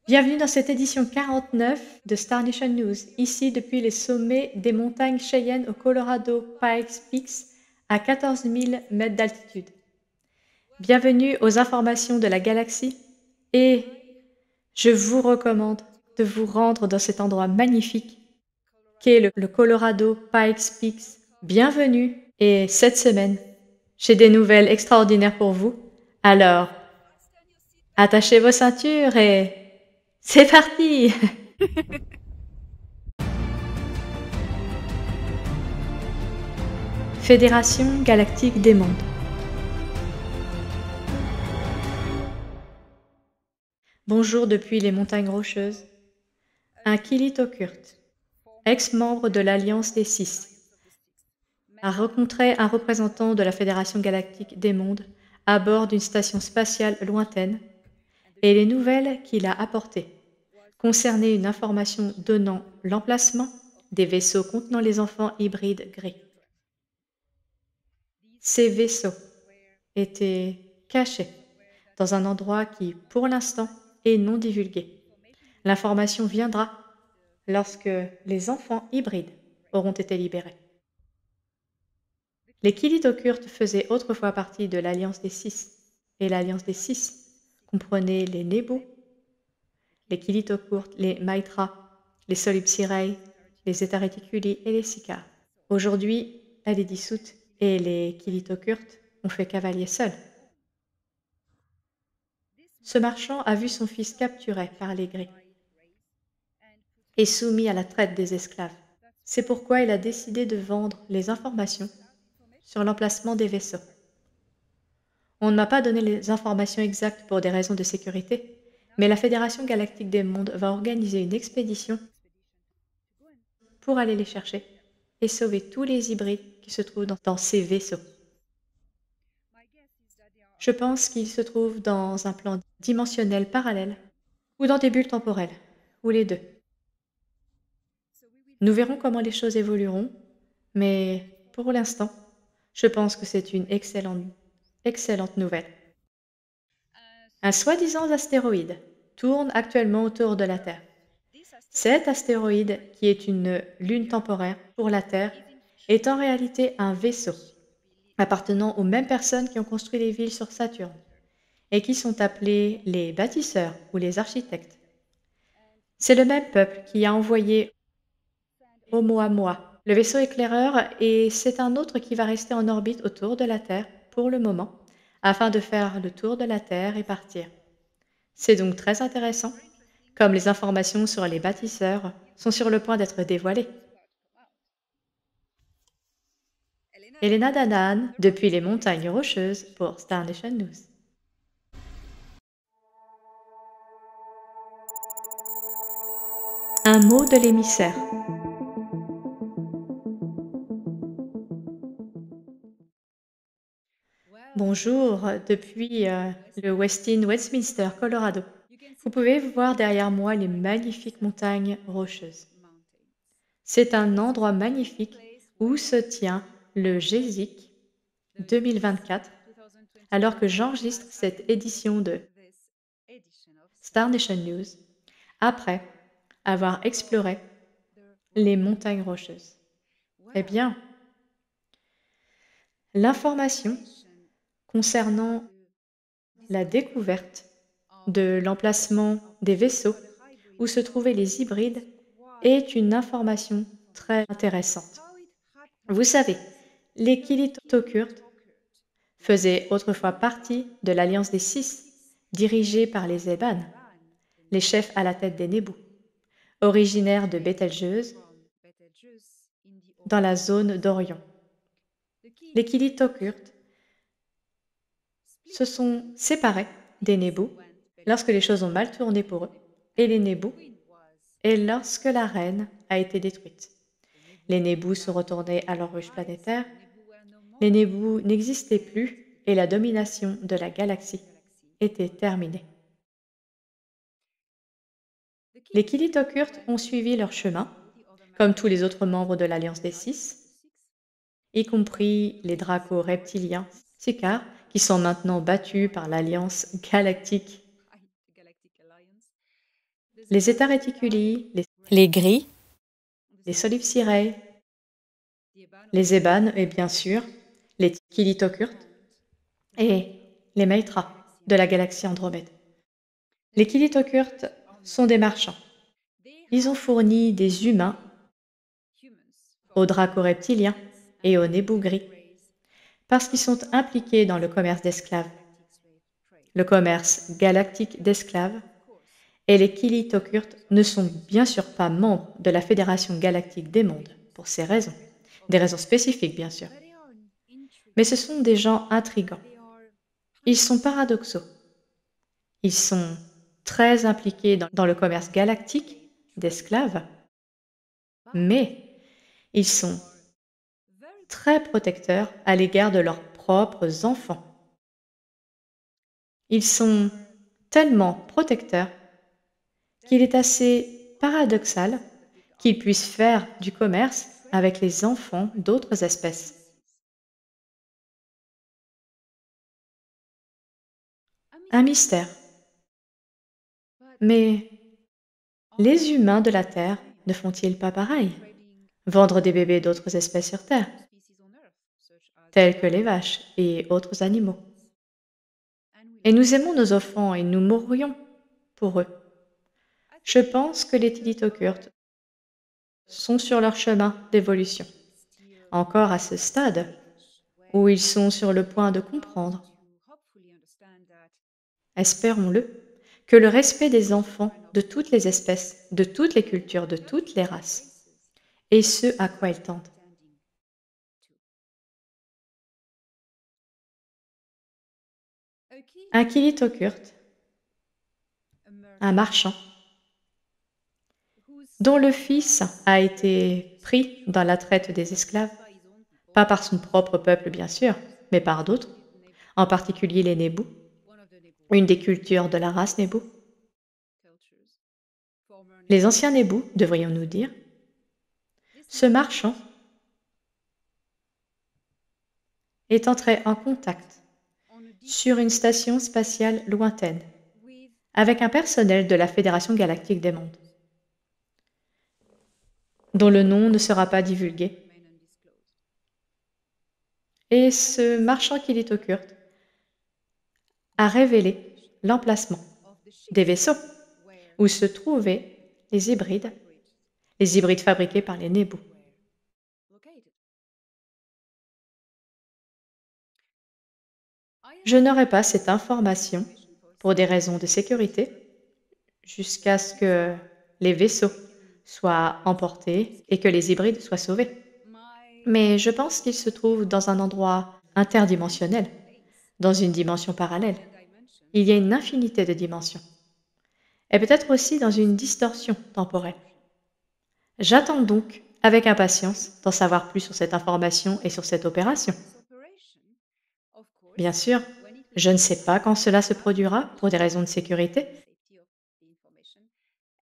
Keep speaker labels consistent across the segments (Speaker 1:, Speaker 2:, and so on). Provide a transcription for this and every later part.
Speaker 1: Bienvenue dans cette édition 49 de Star Nation News, ici depuis les sommets des montagnes Cheyenne au Colorado Pikes Peaks à 14 000 mètres d'altitude. Bienvenue aux informations de la galaxie et je vous recommande de vous rendre dans cet endroit magnifique qu'est le Colorado Pikes Peaks. Bienvenue et cette semaine, j'ai des nouvelles extraordinaires pour vous. Alors, attachez vos ceintures et c'est parti! Fédération galactique des mondes. Bonjour depuis les montagnes rocheuses. Un Kilitokurt, ex-membre de l'Alliance des Six, a rencontré un représentant de la Fédération galactique des mondes à bord d'une station spatiale lointaine, et les nouvelles qu'il a apportées concernaient une information donnant l'emplacement des vaisseaux contenant les enfants hybrides gris. Ces vaisseaux étaient cachés dans un endroit qui, pour l'instant, est non divulgué. L'information viendra lorsque les enfants hybrides auront été libérés. Les Kilitokurt faisaient autrefois partie de l'Alliance des Six, et l'Alliance des Six comprenait les Nebu, les Kilitokurt, les Maitra, les Solipsirei, les Zeta Reticuli et les Sicars. Aujourd'hui, elle est dissoute et les Kilitokurt ont fait cavalier seul. Ce marchand a vu son fils capturé par les Gris et soumis à la traite des esclaves. C'est pourquoi il a décidé de vendre les informations sur l'emplacement des vaisseaux. On ne m'a pas donné les informations exactes pour des raisons de sécurité, mais la Fédération galactique des mondes va organiser une expédition pour aller les chercher et sauver tous les hybrides qui se trouvent dans ces vaisseaux. Je pense qu'ils se trouvent dans un plan dimensionnel parallèle ou dans des bulles temporelles, ou les deux. Nous verrons comment les choses évolueront, mais pour l'instant, je pense que c'est une excellente nouvelle. Un soi-disant astéroïde tourne actuellement autour de la Terre. Cet astéroïde, qui est une lune temporaire pour la Terre, est en réalité un vaisseau appartenant aux mêmes personnes qui ont construit les villes sur Saturne et qui sont appelés les bâtisseurs ou les architectes. C'est le même peuple qui a envoyé Oumuamua, le vaisseau éclaireur, et c'est un autre qui va rester en orbite autour de la Terre pour le moment, afin de faire le tour de la Terre et partir. C'est donc très intéressant, comme les informations sur les bâtisseurs sont sur le point d'être dévoilées. Elena Danaan, depuis les montagnes rocheuses pour Star Nation News. Un mot de l'émissaire. Bonjour, depuis le Westin Westminster, Colorado. Vous pouvez voir derrière moi les magnifiques montagnes rocheuses. C'est un endroit magnifique où se tient le GESIC 2024, alors que j'enregistre cette édition de Star Nation News, après avoir exploré les montagnes rocheuses. Eh bien, l'information concernant la découverte de l'emplacement des vaisseaux où se trouvaient les hybrides est une information très intéressante. Vous savez, les Kilitokurt faisaient autrefois partie de l'Alliance des Six, dirigée par les Eban, les chefs à la tête des Nebu, originaires de Betelgeuse, dans la zone d'Orion. Les Kilitokurt se sont séparés des Nebu lorsque les choses ont mal tourné pour eux, et les Nebu, et lorsque la reine a été détruite. Les Nebu sont retournés à leur ruche planétaire, les Nebu n'existaient plus et la domination de la galaxie était terminée. Les Kilitokurt ont suivi leur chemin, comme tous les autres membres de l'Alliance des Six, y compris les Draco-reptiliens Sicars, qui sont maintenant battus par l'Alliance galactique. les Eta Reticuli,
Speaker 2: les gris,
Speaker 1: les Solipsirae, les Ebanes et bien sûr les Kilitocurtes et les Maitras de la galaxie Andromède. Les Kilitocurtes sont des marchands. Ils ont fourni des humains aux draco-reptiliens et aux nébous gris parce qu'ils sont impliqués dans le commerce d'esclaves, le commerce galactique d'esclaves, et les Kilitocurtes ne sont bien sûr pas membres de la Fédération galactique des mondes pour ces raisons, des raisons spécifiques bien sûr. Mais ce sont des gens intrigants. Ils sont paradoxaux. Ils sont très impliqués dans le commerce galactique d'esclaves, mais ils sont très protecteurs à l'égard de leurs propres enfants. Ils sont tellement protecteurs qu'il est assez paradoxal qu'ils puissent faire du commerce avec les enfants d'autres espèces. Un mystère. Mais les humains de la Terre ne font-ils pas pareil? Vendre des bébés d'autres espèces sur Terre, tels que les vaches et autres animaux. Et nous aimons nos enfants et nous mourrions pour eux. Je pense que les Tilitocurtes sont sur leur chemin d'évolution, encore à ce stade où ils sont sur le point de comprendre, espérons-le, que le respect des enfants de toutes les espèces, de toutes les cultures, de toutes les races, est ce à quoi ils tendent. Un Kilitocurte, un marchand, dont le fils a été pris dans la traite des esclaves, pas par son propre peuple bien sûr, mais par d'autres, en particulier les Nébous, une des cultures de la race Nébou. Les anciens Nébous, devrions-nous dire. Ce marchand est entré en contact sur une station spatiale lointaine avec un personnel de la Fédération galactique des mondes, dont le nom ne sera pas divulgué. Et ce marchand Kilitocurte a révélé l'emplacement des vaisseaux où se trouvaient les hybrides fabriqués par les Nébous. Je n'aurai pas cette information pour des raisons de sécurité jusqu'à ce que les vaisseaux soient emportés et que les hybrides soient sauvés. Mais je pense qu'ils se trouvent dans un endroit interdimensionnel, dans une dimension parallèle. Il y a une infinité de dimensions. Et peut-être aussi dans une distorsion temporelle. J'attends donc avec impatience d'en savoir plus sur cette information et sur cette opération. Bien sûr, je ne sais pas quand cela se produira pour des raisons de sécurité.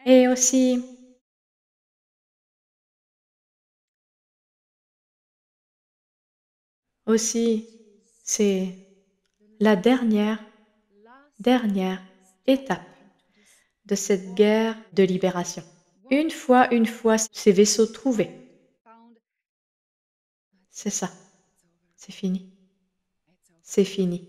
Speaker 1: Et aussi, c'est la dernière étape de cette guerre de libération. Une fois ces vaisseaux trouvés, c'est ça, c'est fini. C'est fini.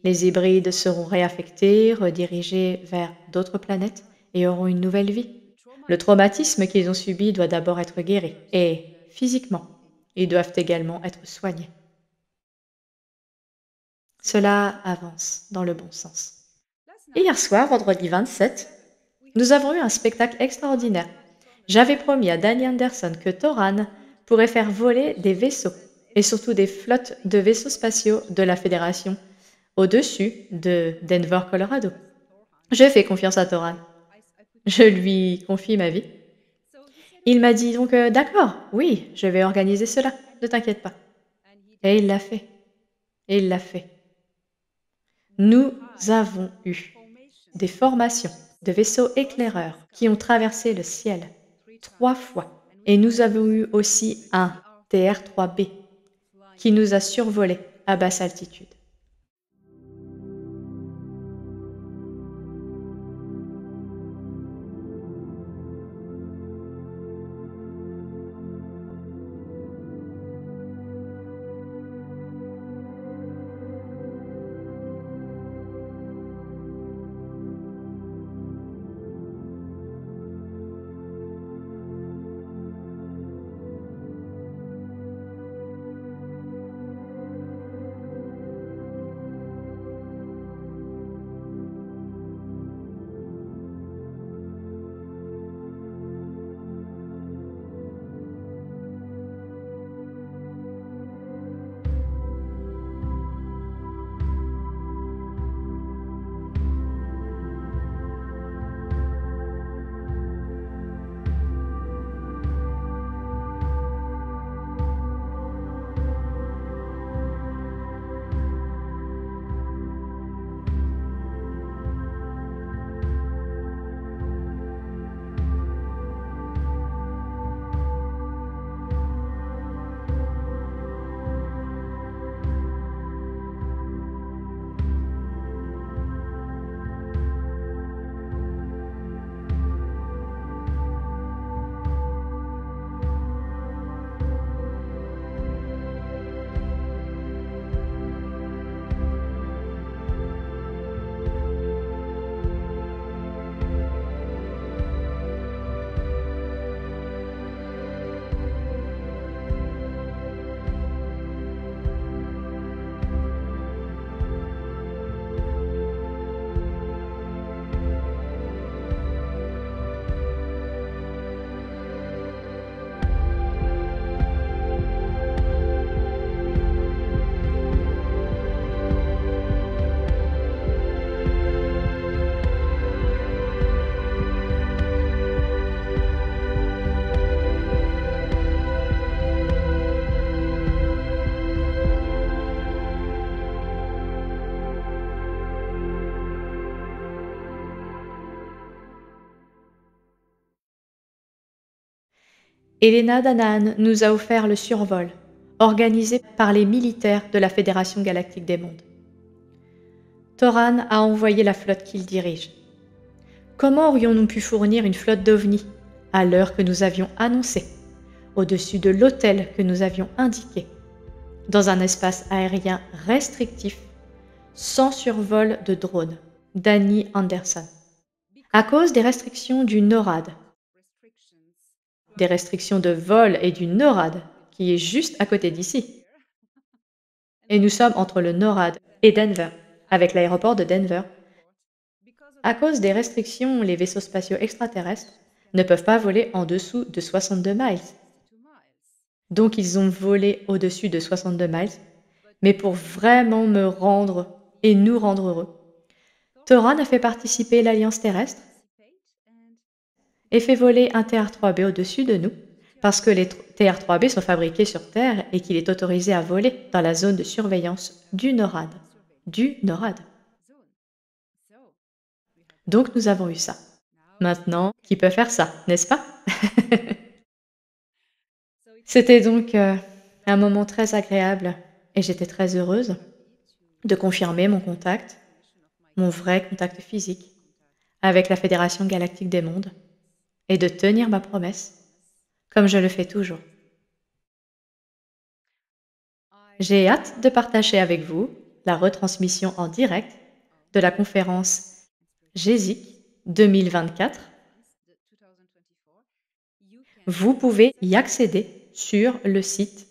Speaker 1: Les hybrides seront réaffectés, redirigés vers d'autres planètes et auront une nouvelle vie. Le traumatisme qu'ils ont subi doit d'abord être guéri, et physiquement, ils doivent également être soignés. Cela avance dans le bon sens. Hier soir, vendredi 27, nous avons eu un spectacle extraordinaire. J'avais promis à Danny Anderson que Toran pourrait faire voler des vaisseaux, et surtout des flottes de vaisseaux spatiaux de la Fédération, au-dessus de Denver, Colorado. Je fais confiance à Toran. Je lui confie ma vie. Il m'a dit donc d'accord, oui, je vais organiser cela, ne t'inquiète pas. Et il l'a fait. Et il l'a fait. Nous avons eu des formations de vaisseaux éclaireurs qui ont traversé le ciel 3 fois. Et nous avons eu aussi un TR-3B qui nous a survolés à basse altitude. Elena Danaan nous a offert le survol, organisé par les militaires de la Fédération Galactique des Mondes. Toran a envoyé la flotte qu'il dirige. Comment aurions-nous pu fournir une flotte d'OVNI à l'heure que nous avions annoncée, au-dessus de l'hôtel que nous avions indiqué, dans un espace aérien restrictif, sans survol de drones? Danny Anderson. À cause des restrictions du NORAD, des restrictions de vol et du NORAD, qui est juste à côté d'ici. Et nous sommes entre le NORAD et Denver, avec l'aéroport de Denver. À cause des restrictions, les vaisseaux spatiaux extraterrestres ne peuvent pas voler en dessous de 62 miles. Donc ils ont volé au-dessus de 62 miles, mais pour vraiment me rendre et nous rendre heureux, Toran a fait participer l'Alliance terrestre et fait voler un TR-3B au-dessus de nous, parce que les TR-3B sont fabriqués sur Terre et qu'il est autorisé à voler dans la zone de surveillance du NORAD. Donc nous avons eu ça. Maintenant, qui peut faire ça, n'est-ce pas? C'était donc un moment très agréable et j'étais très heureuse de confirmer mon contact, mon vrai contact physique, avec la Fédération Galactique des Mondes et de tenir ma promesse, comme je le fais toujours. J'ai hâte de partager avec vous la retransmission en direct de la conférence GESIC 2024. Vous pouvez y accéder sur le site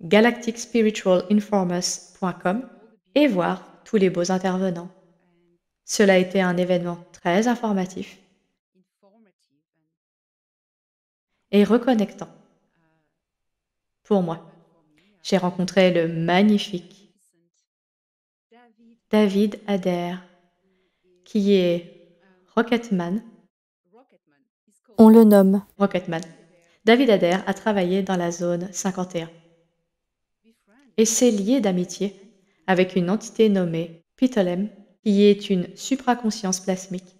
Speaker 1: galacticspiritualinformers.com et voir tous les beaux intervenants. Cela a été un événement très informatif et reconnectant pour moi. J'ai rencontré le magnifique David Adair, qui est Rocketman. On le nomme Rocketman. David Adair a travaillé dans la zone 51 et s'est lié d'amitié avec une entité nommée Pitolem, qui est une supraconscience plasmique.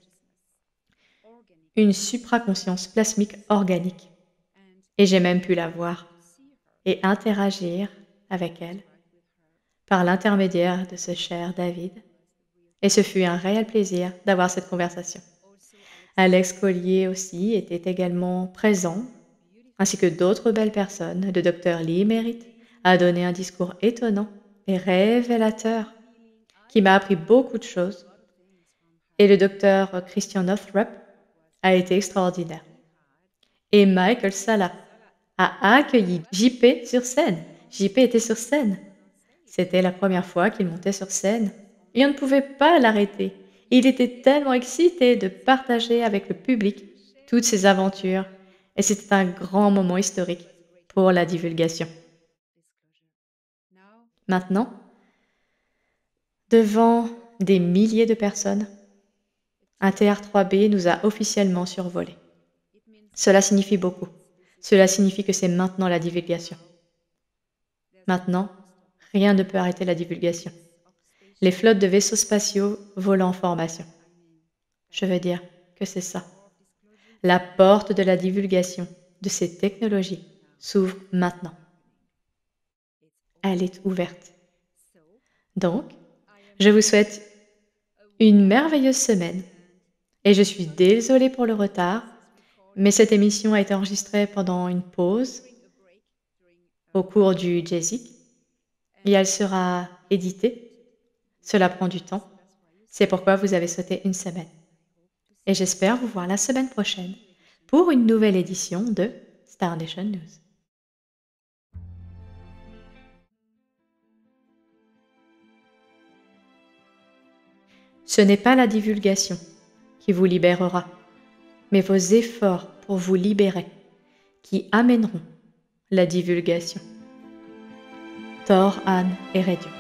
Speaker 1: Une supraconscience plasmique organique. Et j'ai même pu la voir et interagir avec elle par l'intermédiaire de ce cher David. Et ce fut un réel plaisir d'avoir cette conversation. Alex Collier aussi était également présent, ainsi que d'autres belles personnes. Le docteur Lee Merritt a donné un discours étonnant et révélateur qui m'a appris beaucoup de choses. Et le docteur Christian Northrup a été extraordinaire. Et Michael Salla a accueilli JP sur scène. JP était sur scène. C'était la première fois qu'il montait sur scène. Et on ne pouvait pas l'arrêter. Il était tellement excité de partager avec le public toutes ses aventures. Et c'était un grand moment historique pour la divulgation. Maintenant, devant des milliers de personnes, un TR-3B nous a officiellement survolé. Cela signifie beaucoup. Cela signifie que c'est maintenant la divulgation. Maintenant, rien ne peut arrêter la divulgation. Les flottes de vaisseaux spatiaux volent en formation. Je veux dire que c'est ça. La porte de la divulgation de ces technologies s'ouvre maintenant. Elle est ouverte. Donc, je vous souhaite une merveilleuse semaine et je suis désolée pour le retard, mais cette émission a été enregistrée pendant une pause au cours du GESIC et elle sera éditée. Cela prend du temps. C'est pourquoi vous avez sauté une semaine. Et j'espère vous voir la semaine prochaine pour une nouvelle édition de Star Nation News. Ce n'est pas la divulgation qui vous libérera, mais vos efforts pour vous libérer qui amèneront la divulgation. Thor, Anne et Redion.